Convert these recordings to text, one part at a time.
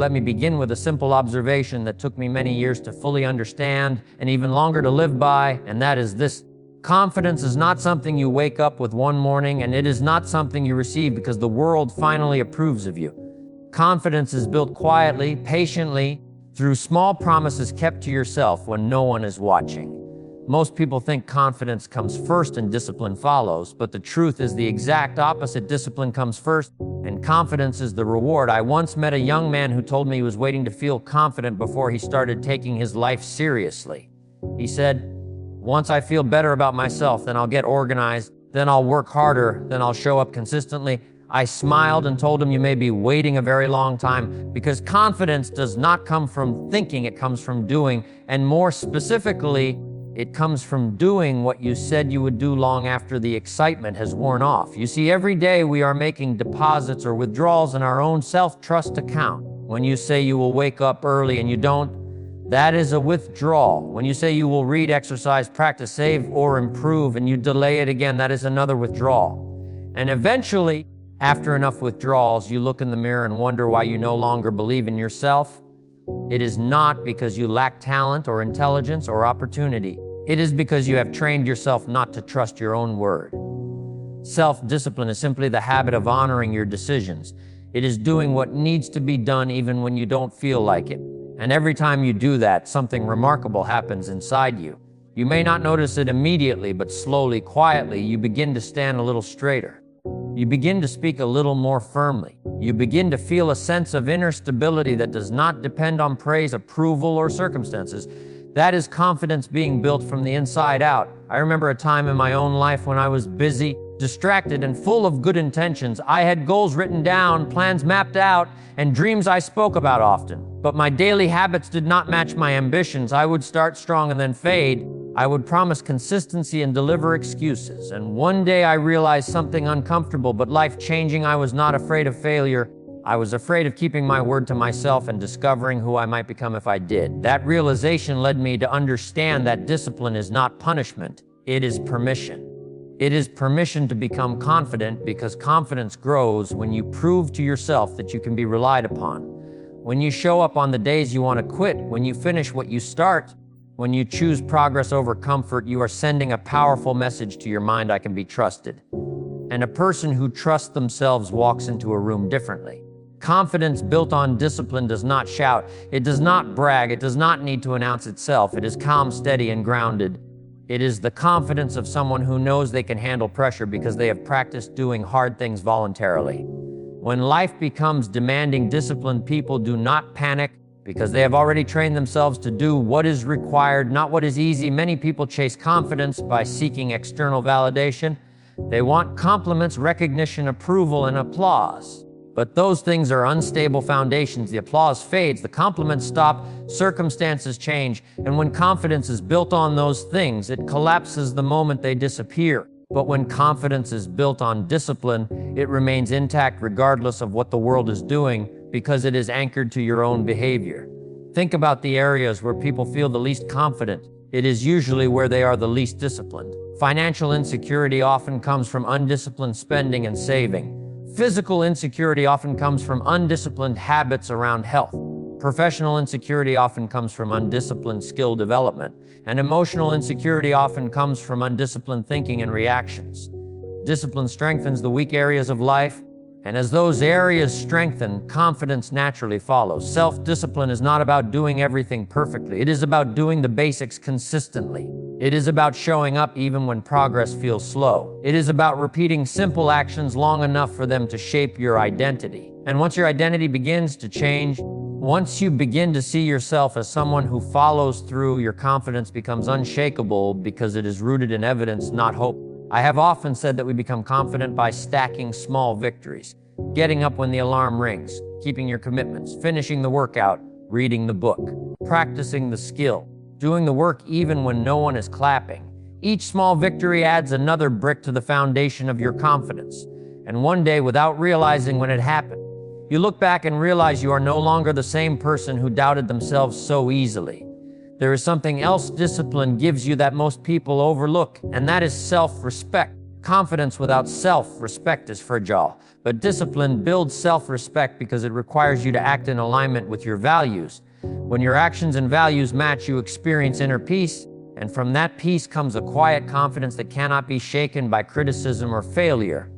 Let me begin with a simple observation that took me many years to fully understand and even longer to live by, and that is this. Confidence is not something you wake up with one morning, and it is not something you receive because the world finally approves of you. Confidence is built quietly, patiently, through small promises kept to yourself when no one is watching. Most people think confidence comes first and discipline follows, but the truth is the exact opposite. Discipline comes first, and confidence is the reward. I once met a young man who told me he was waiting to feel confident before he started taking his life seriously. He said, "Once I feel better about myself, then I'll get organized, then I'll work harder, then I'll show up consistently." I smiled and told him, "You may be waiting a very long time, because confidence does not come from thinking, it comes from doing, and more specifically, it comes from doing what you said you would do long after the excitement has worn off." You see, every day we are making deposits or withdrawals in our own self-trust account. When you say you will wake up early and you don't, that is a withdrawal. When you say you will read, exercise, practice, save, or improve, and you delay it again, that is another withdrawal. And eventually, after enough withdrawals, you look in the mirror and wonder why you no longer believe in yourself. It is not because you lack talent or intelligence or opportunity. It is because you have trained yourself not to trust your own word. Self-discipline is simply the habit of honoring your decisions. It is doing what needs to be done even when you don't feel like it. And every time you do that, something remarkable happens inside you. You may not notice it immediately, but slowly, quietly, you begin to stand a little straighter. You begin to speak a little more firmly. You begin to feel a sense of inner stability that does not depend on praise, approval, or circumstances. That is confidence being built from the inside out. I remember a time in my own life when I was busy, distracted, and full of good intentions. I had goals written down, plans mapped out, and dreams I spoke about often. But my daily habits did not match my ambitions. I would start strong and then fade. I would promise consistency and deliver excuses. And one day I realized something uncomfortable but life-changing. I was not afraid of failure. I was afraid of keeping my word to myself and discovering who I might become if I did. That realization led me to understand that discipline is not punishment. It is permission. It is permission to become confident, because confidence grows when you prove to yourself that you can be relied upon. When you show up on the days you want to quit, when you finish what you start, when you choose progress over comfort, you are sending a powerful message to your mind: I can be trusted. And a person who trusts themselves walks into a room differently. Confidence built on discipline does not shout. It does not brag. It does not need to announce itself. It is calm, steady, and grounded. It is the confidence of someone who knows they can handle pressure because they have practiced doing hard things voluntarily. When life becomes demanding, disciplined people do not panic, because they have already trained themselves to do what is required, not what is easy. Many people chase confidence by seeking external validation. They want compliments, recognition, approval, and applause. But those things are unstable foundations. The applause fades, the compliments stop, circumstances change, and when confidence is built on those things, it collapses the moment they disappear. But when confidence is built on discipline, it remains intact regardless of what the world is doing, because it is anchored to your own behavior. Think about the areas where people feel the least confident. It is usually where they are the least disciplined. Financial insecurity often comes from undisciplined spending and saving. Physical insecurity often comes from undisciplined habits around health. Professional insecurity often comes from undisciplined skill development. And emotional insecurity often comes from undisciplined thinking and reactions. Discipline strengthens the weak areas of life, and as those areas strengthen, confidence naturally follows. Self-discipline is not about doing everything perfectly. It is about doing the basics consistently. It is about showing up even when progress feels slow. It is about repeating simple actions long enough for them to shape your identity. And once your identity begins to change, once you begin to see yourself as someone who follows through, your confidence becomes unshakable because it is rooted in evidence, not hope. I have often said that we become confident by stacking small victories. Getting up when the alarm rings, keeping your commitments, finishing the workout, reading the book, practicing the skill, doing the work even when no one is clapping. Each small victory adds another brick to the foundation of your confidence. And one day, without realizing when it happened, you look back and realize you are no longer the same person who doubted themselves so easily. There is something else discipline gives you that most people overlook, and that is self-respect. Confidence without self-respect is fragile, but discipline builds self-respect because it requires you to act in alignment with your values. When your actions and values match, you experience inner peace, and from that peace comes a quiet confidence that cannot be shaken by criticism or failure.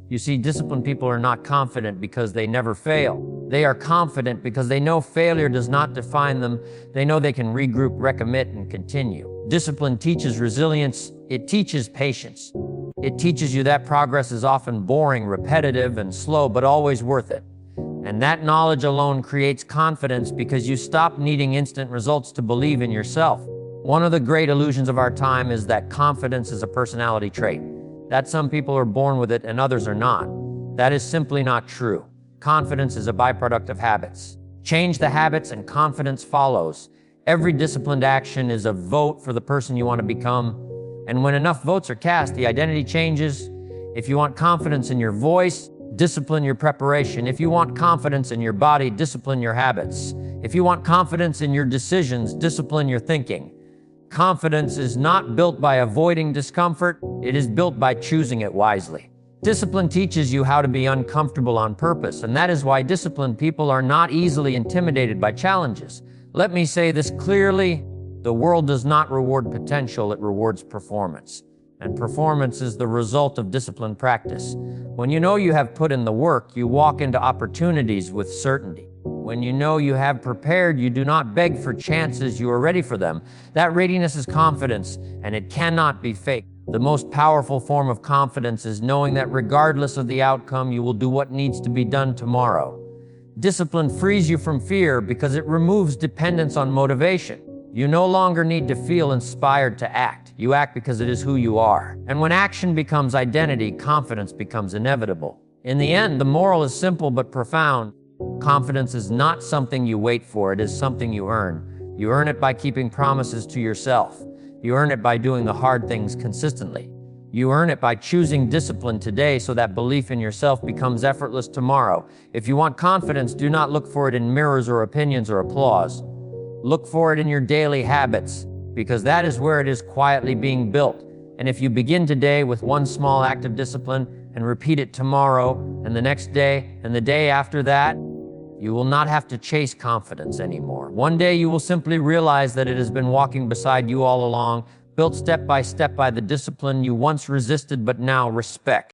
You see, disciplined people are not confident because they never fail. They are confident because they know failure does not define them. They know they can regroup, recommit, and continue. Discipline teaches resilience. It teaches patience. It teaches you that progress is often boring, repetitive, and slow, but always worth it. And that knowledge alone creates confidence because you stop needing instant results to believe in yourself. One of the great illusions of our time is that confidence is a personality trait, that some people are born with it and others are not. That is simply not true. Confidence is a byproduct of habits. Change the habits and confidence follows. Every disciplined action is a vote for the person you want to become. And when enough votes are cast, the identity changes. If you want confidence in your voice, discipline your preparation. If you want confidence in your body, discipline your habits. If you want confidence in your decisions, discipline your thinking. Confidence is not built by avoiding discomfort, it is built by choosing it wisely. Discipline teaches you how to be uncomfortable on purpose, and that is why disciplined people are not easily intimidated by challenges. Let me say this clearly, the world does not reward potential, it rewards performance. And performance is the result of disciplined practice. When you know you have put in the work, you walk into opportunities with certainty. When you know you have prepared, you do not beg for chances, you are ready for them. That readiness is confidence, and it cannot be faked. The most powerful form of confidence is knowing that regardless of the outcome, you will do what needs to be done tomorrow. Discipline frees you from fear because it removes dependence on motivation. You no longer need to feel inspired to act. You act because it is who you are. And when action becomes identity, confidence becomes inevitable. In the end, the moral is simple but profound. Confidence is not something you wait for, it is something you earn. You earn it by keeping promises to yourself. You earn it by doing the hard things consistently. You earn it by choosing discipline today so that belief in yourself becomes effortless tomorrow. If you want confidence, do not look for it in mirrors or opinions or applause. Look for it in your daily habits, because that is where it is quietly being built. And if you begin today with one small act of discipline and repeat it tomorrow and the next day and the day after that, you will not have to chase confidence anymore. One day you will simply realize that it has been walking beside you all along, built step by the discipline you once resisted but now respect.